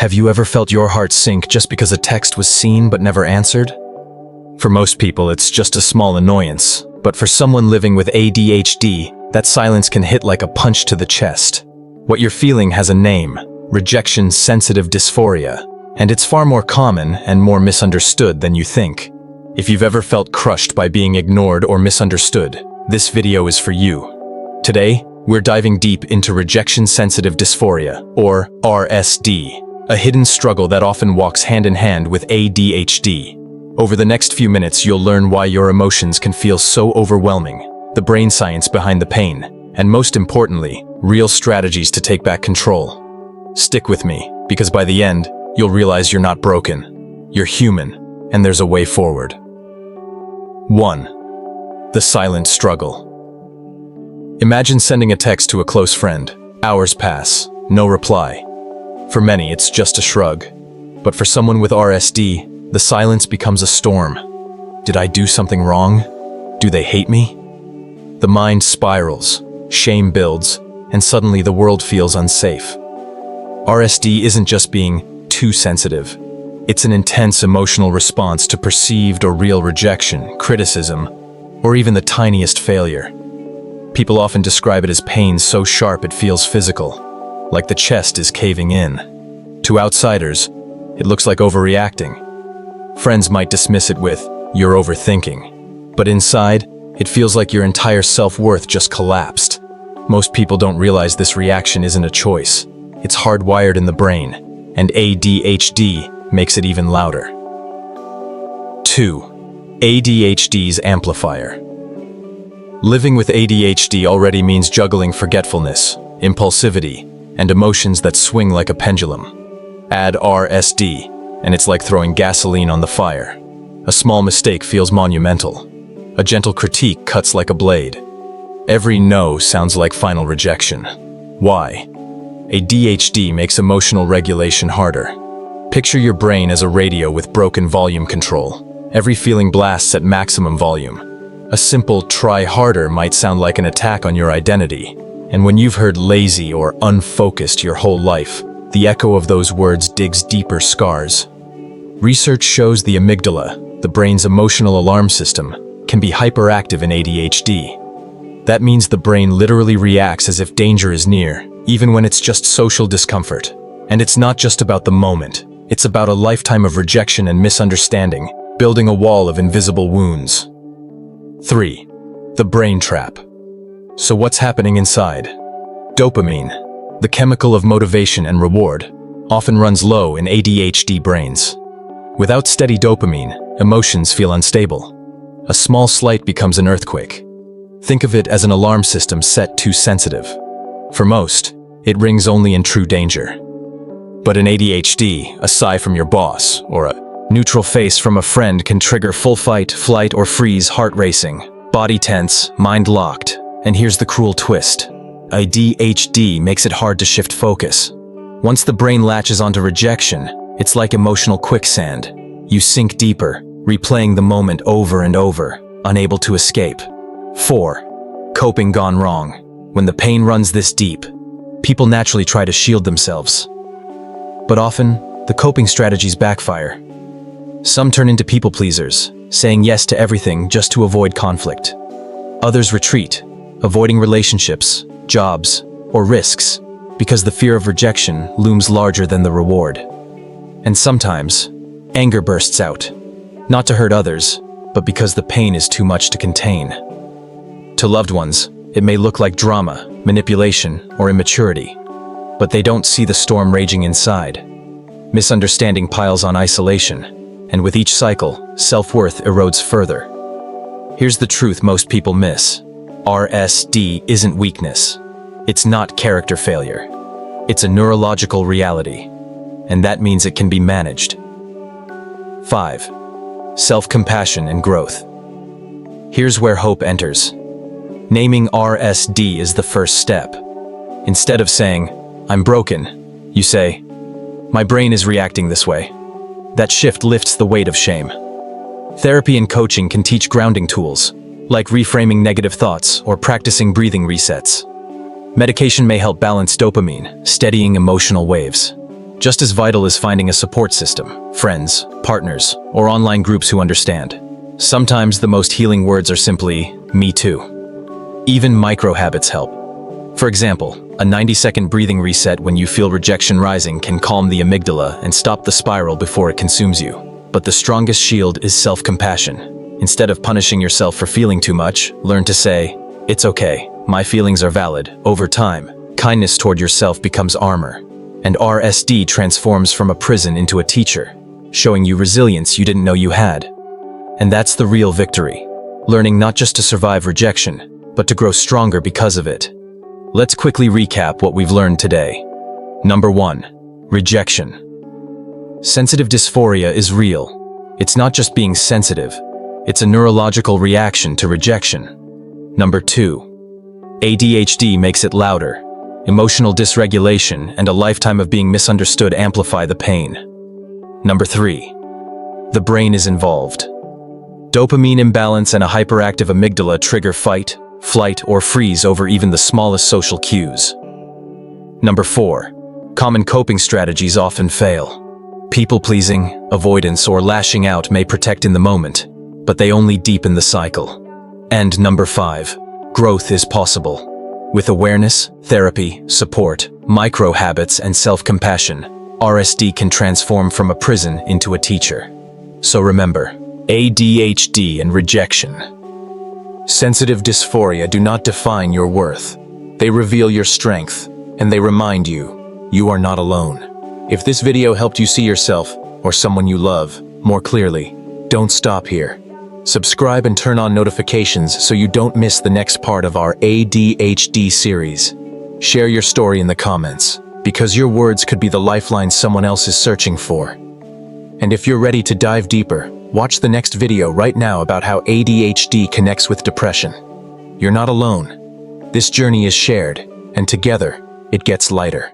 Have you ever felt your heart sink just because a text was seen but never answered? For most people, it's just a small annoyance, but for someone living with ADHD, that silence can hit like a punch to the chest. What you're feeling has a name: rejection-sensitive dysphoria, and it's far more common and more misunderstood than you think. If you've ever felt crushed by being ignored or misunderstood, this video is for you. Today, we're diving deep into rejection-sensitive dysphoria, or RSD, a hidden struggle that often walks hand in hand with ADHD. Over the next few minutes, you'll learn why your emotions can feel so overwhelming, the brain science behind the pain, and most importantly, real strategies to take back control. Stick with me, because by the end, you'll realize you're not broken. You're human, and there's a way forward. 1. The silent struggle. Imagine sending a text to a close friend. Hours pass, no reply. For many, it's just a shrug. But for someone with RSD, the silence becomes a storm. Did I do something wrong? Do they hate me? The mind spirals, shame builds, and suddenly the world feels unsafe. RSD isn't just being too sensitive. It's an intense emotional response to perceived or real rejection, criticism, or even the tiniest failure. People often describe it as pain so sharp it feels physical, like the chest is caving in. To outsiders, it looks like overreacting. Friends might dismiss it with, "You're overthinking." But inside, it feels like your entire self-worth just collapsed. Most people don't realize this reaction isn't a choice. It's hardwired in the brain, and ADHD makes it even louder. 2. ADHD's amplifier. Living with ADHD already means juggling forgetfulness, impulsivity, and emotions that swing like a pendulum. Add RSD, and it's like throwing gasoline on the fire. A small mistake feels monumental. A gentle critique cuts like a blade. Every no sounds like final rejection. Why? ADHD makes emotional regulation harder. Picture your brain as a radio with broken volume control. Every feeling blasts at maximum volume. A simple "try harder" might sound like an attack on your identity. And when you've heard lazy or unfocused your whole life, the echo of those words digs deeper scars. Research shows the amygdala, the brain's emotional alarm system, can be hyperactive in ADHD. That means the brain literally reacts as if danger is near, even when it's just social discomfort. And it's not just about the moment. It's about a lifetime of rejection and misunderstanding, building a wall of invisible wounds. 3. The brain trap. So what's happening inside? Dopamine, the chemical of motivation and reward, often runs low in ADHD brains. Without steady dopamine, emotions feel unstable. A small slight becomes an earthquake. Think of it as an alarm system set too sensitive. For most, it rings only in true danger. But in ADHD, a sigh from your boss or a neutral face from a friend can trigger full fight, flight, or freeze, heart racing, body tense, mind locked. And here's the cruel twist. ADHD makes it hard to shift focus. Once the brain latches onto rejection, it's like emotional quicksand. You sink deeper, replaying the moment over and over, unable to escape. 4. Coping gone wrong. When the pain runs this deep, people naturally try to shield themselves. But often, the coping strategies backfire. Some turn into people pleasers, saying yes to everything just to avoid conflict. Others retreat, avoiding relationships, jobs, or risks, because the fear of rejection looms larger than the reward. And sometimes, anger bursts out, not to hurt others, but because the pain is too much to contain. To loved ones, it may look like drama, manipulation, or immaturity, but they don't see the storm raging inside. Misunderstanding piles on isolation, and with each cycle, self-worth erodes further. Here's the truth most people miss. RSD isn't weakness. It's not character failure. It's a neurological reality, and that means it can be managed. 5. Self-compassion and growth. Here's where hope enters. Naming RSD is the first step. Instead of saying, "I'm broken," you say, "My brain is reacting this way." That shift lifts the weight of shame. Therapy and coaching can teach grounding tools, like reframing negative thoughts or practicing breathing resets. Medication may help balance dopamine, steadying emotional waves. Just as vital as finding a support system, friends, partners, or online groups who understand. Sometimes the most healing words are simply, "Me too." Even micro habits help. For example, a 90-second breathing reset when you feel rejection rising can calm the amygdala and stop the spiral before it consumes you. But the strongest shield is self-compassion. Instead of punishing yourself for feeling too much, learn to say, "It's okay, my feelings are valid." Over time, kindness toward yourself becomes armor, and RSD transforms from a prison into a teacher, showing you resilience you didn't know you had. And that's the real victory, learning not just to survive rejection, but to grow stronger because of it. Let's quickly recap what we've learned today. Number 1. Rejection. Sensitive dysphoria is real. It's not just being sensitive, it's a neurological reaction to rejection. Number 2. ADHD makes it louder. Emotional dysregulation and a lifetime of being misunderstood amplify the pain. Number 3. The brain is involved. Dopamine imbalance and a hyperactive amygdala trigger fight, flight, or freeze over even the smallest social cues. Number 4. Common coping strategies often fail. People-pleasing, avoidance, or lashing out may protect in the moment, but they only deepen the cycle. And number 5. Growth is possible. With awareness, therapy, support, micro habits, and self-compassion, RSD can transform from a prison into a teacher. So remember, ADHD and rejection. Sensitive dysphoria do not define your worth. They reveal your strength, and they remind you, you are not alone. If this video helped you see yourself, or someone you love, more clearly, don't stop here. Subscribe and turn on notifications so you don't miss the next part of our ADHD series. Share your story in the comments, because your words could be the lifeline someone else is searching for. And if you're ready to dive deeper, watch the next video right now about how ADHD connects with depression. You're not alone. This journey is shared, and together, it gets lighter.